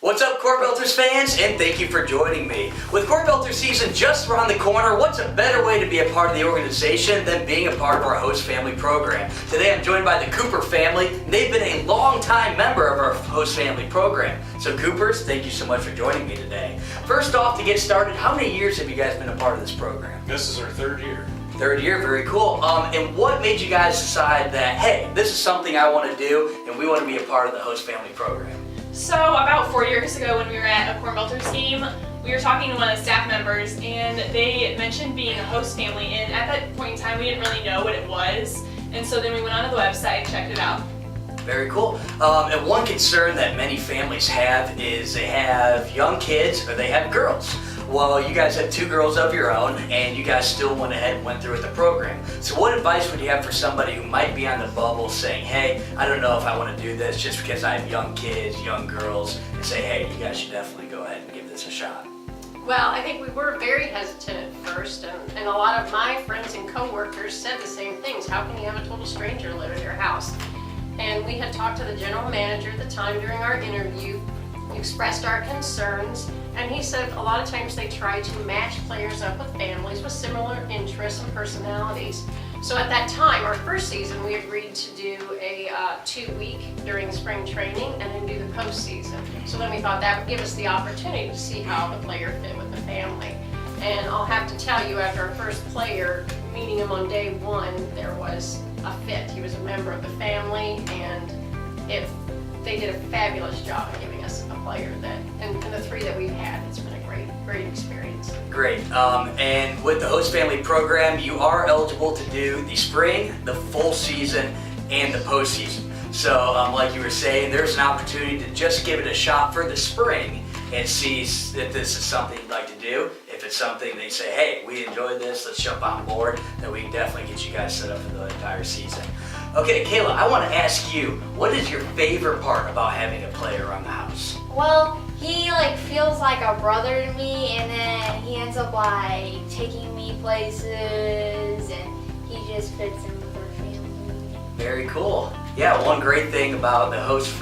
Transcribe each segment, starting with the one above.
What's up, CornBelters fans, and thank you for joining me. With CornBelters season just around the corner, what's a better way to be a part of the organization than being a part of our host family program? Today I'm joined by the Cooper family, and they've been a long-time member of our host family program. So Coopers, thank you so much for joining me today. First off, to get started, how many years have you guys been a part of this program? This is our third year. Third year, very cool. And what made you guys decide that, hey, this is something I want to do, and we want to be a part of the host family program? So about 4 years ago when we were at a CornBelters game, we were talking to one of the staff members and they mentioned being a host family, and at that point in time we didn't really know what it was, and so then we went onto the website and checked it out. Very cool. And one concern that many families have is they have young kids or they have girls. Well, you guys have two girls of your own, and you guys still went ahead and went through with the program. So what advice would you have for somebody who might be on the bubble saying, hey, I don't know if I want to do this just because I have young kids, young girls, and say, hey, you guys should definitely go ahead and give this a shot? Well, I think we were very hesitant at first, and a lot of my friends and coworkers said the same things. How can you have a total stranger live in your house? And we had talked to the general manager at the time during our interview, expressed our concerns, and he said a lot of times they try to match players up with families with similar interests and personalities. So at that time, our first season, we agreed to do a 2-week during spring training and then do the postseason. So then we thought that would give us the opportunity to see how the player fit with the family. And I'll have to tell you, after our first player, meeting him on day one, there was a fit. He was a member of the family, and they did a fabulous job of giving us a player that, and the 3 that we've had, it's been a great experience. Great. And with the host family program, you are eligible to do the spring, the full season, and the postseason. So like you were saying, there's an opportunity to just give it a shot for the spring and see if this is something you'd like to do. If it's something they say, hey, we enjoyed this, let's jump on board, then we can definitely get you guys set up for the entire season. Okay, Kayla, I want to ask you, what is your favorite part about having a player around the house? Well, he feels like a brother to me, and then he ends up taking me places, and he just fits in with our family. Very cool. Yeah, one great thing about the host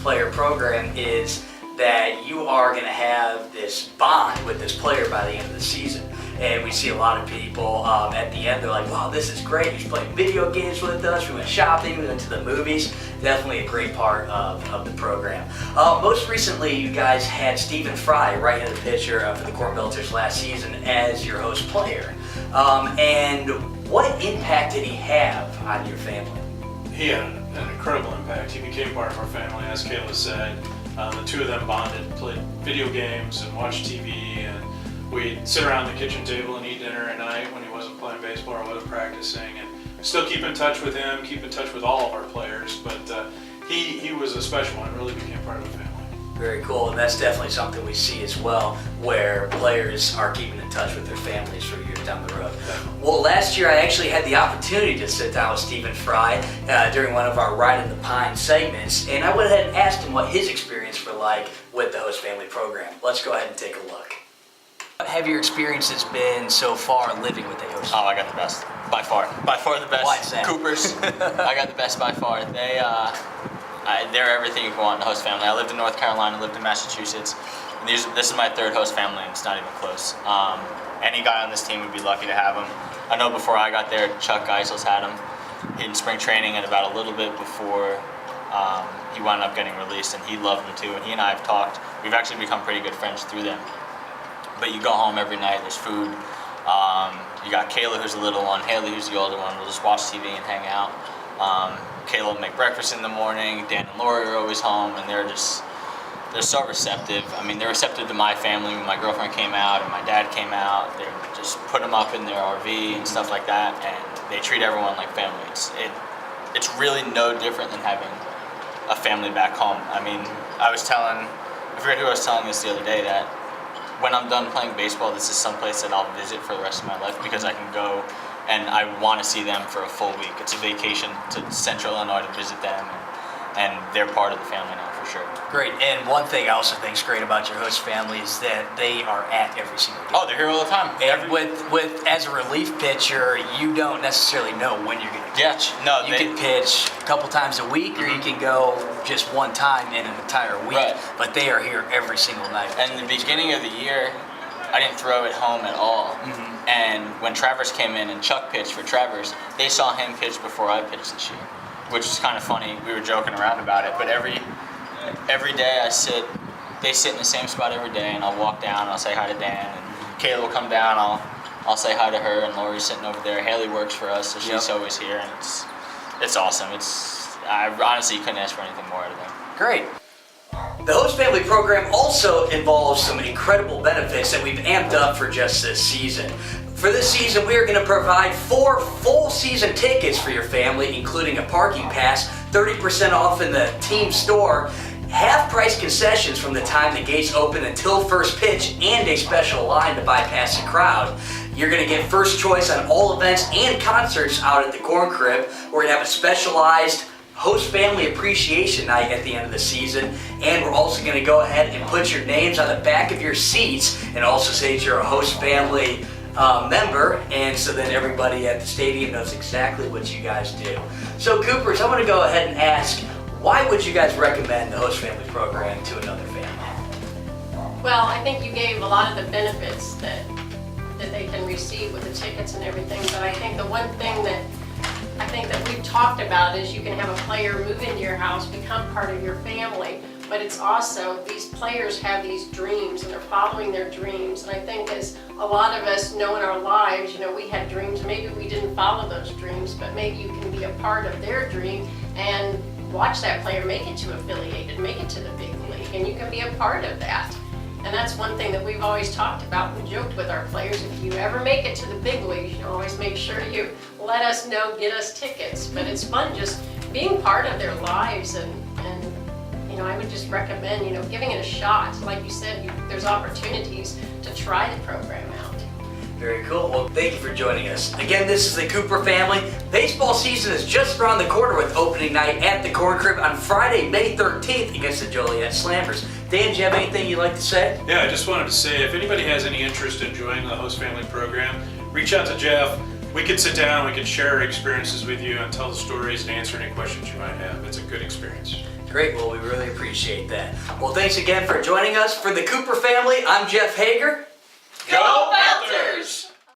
player program is that you are going to have this bond with this player by the end of the season. And we see a lot of people at the end, they're like, wow, this is great. He's playing video games with us. We went shopping, we went to the movies. Definitely a great part of the program. Most recently, you guys had Stephen Fry, right-handed pitcher for the CornBelters last season, as your host player. And what impact did he have on your family? He had an incredible impact. He became part of our family, as Kayla said. The two of them bonded, played video games and watched TV, and we'd sit around the kitchen table and eat dinner at night when he wasn't playing baseball or wasn't practicing, and still keep in touch with him, keep in touch with all of our players, but he was a special one, really became part of the family. Very cool, and that's definitely something we see as well, where players are keeping in touch with their families for years down the road. Well, last year I actually had the opportunity to sit down with Stephen Fry during one of our Ride in the Pine segments, and I went ahead and asked him what his experience were like with the host family program. Let's go ahead and take a look. What have your experiences been so far living with the host? Oh, I got the best, by far the best. Why is that? Coopers, I got the best by far. They're everything you can want in a host family. I lived in North Carolina, lived in Massachusetts. This is my third host family, and it's not even close. Any guy on this team would be lucky to have him. I know before I got there, Chuck Geisels had him in spring training, and about a little bit before he wound up getting released, and he loved him too. And he and I have talked. We've actually become pretty good friends through them. But you go home every night, there's food. You got Kayla, who's the little one, Haley, who's the older one. We'll just watch TV and hang out. Kayla will make breakfast in the morning. Dan and Lori are always home, and they're so receptive. I mean, they're receptive to my family. When my girlfriend came out and my dad came out, they just put them up in their RV and stuff like that, and they treat everyone like family. It's really no different than having a family back home. I mean, I forget who I was telling this the other day, that when I'm done playing baseball, this is someplace that I'll visit for the rest of my life, because I can go and I want to see them for a full week. It's a vacation to Central Illinois to visit them, and they're part of the family now for sure. Great. And one thing I also think is great about your host family is that they are at every single game. Oh, they're here all the time. And with as a relief pitcher, you don't necessarily know when you're going to pitch. Yeah, no, you can pitch a couple times a week, or you can go just one time in an entire week. Right. But they are here every single night. And in the beginning of the year, I didn't throw at home at all. And when Travers came in and Chuck pitched for Travers, they saw him pitch before I pitched this year, which is kind of funny. We were joking around about it, but every day they sit in the same spot every day, and I'll walk down and I'll say hi to Dan, and Kayla will come down, I'll say hi to her, and Lori's sitting over there. Haley works for us, so she's always here, and it's awesome. I honestly couldn't ask for anything more out of them. Great. The host family program also involves some incredible benefits that we've amped up for just this season. For this season, we are going to provide 4 full season tickets for your family, including a parking pass, 30% off in the team store, half-price concessions from the time the gates open until first pitch, and a special line to bypass the crowd. You're going to get first choice on all events and concerts out at the Corn Crib. We're going to have a specialized host family appreciation night at the end of the season, and we're also going to go ahead and put your names on the back of your seats and also say that you're a host family member, and so then everybody at the stadium knows exactly what you guys do. So Coopers, I'm going to go ahead and ask, why would you guys recommend the host family program to another family? Well, I think you gave a lot of the benefits that they can receive with the tickets and everything, but I think the one thing that we've talked about is you can have a player move into your house, become part of your family, but it's also these players have these dreams and they're following their dreams. And I think as a lot of us know in our lives, we had dreams, maybe we didn't follow those dreams, but maybe you can be a part of their dream and watch that player make it to affiliated, make it to the big league, and you can be a part of that. And that's one thing that we've always talked about and joked with our players. If you ever make it to the big leagues, always make sure you let us know, get us tickets. But it's fun just being part of their lives, and I would just recommend, giving it a shot. Like you said, there's opportunities to try the program out. Very cool. Well, thank you for joining us. Again, this is the Cooper family. Baseball season is just around the corner with opening night at the Corn Crib on Friday, May 13th against the Joliet Slammers. Dan, do you have anything you'd like to say? Yeah, I just wanted to say, if anybody has any interest in joining the host family program, reach out to Jeff. We could sit down, we could share our experiences with you and tell the stories and answer any questions you might have. It's a good experience. Great. Well, we really appreciate that. Well, thanks again for joining us. For the Cooper family, I'm Jeff Hager. Go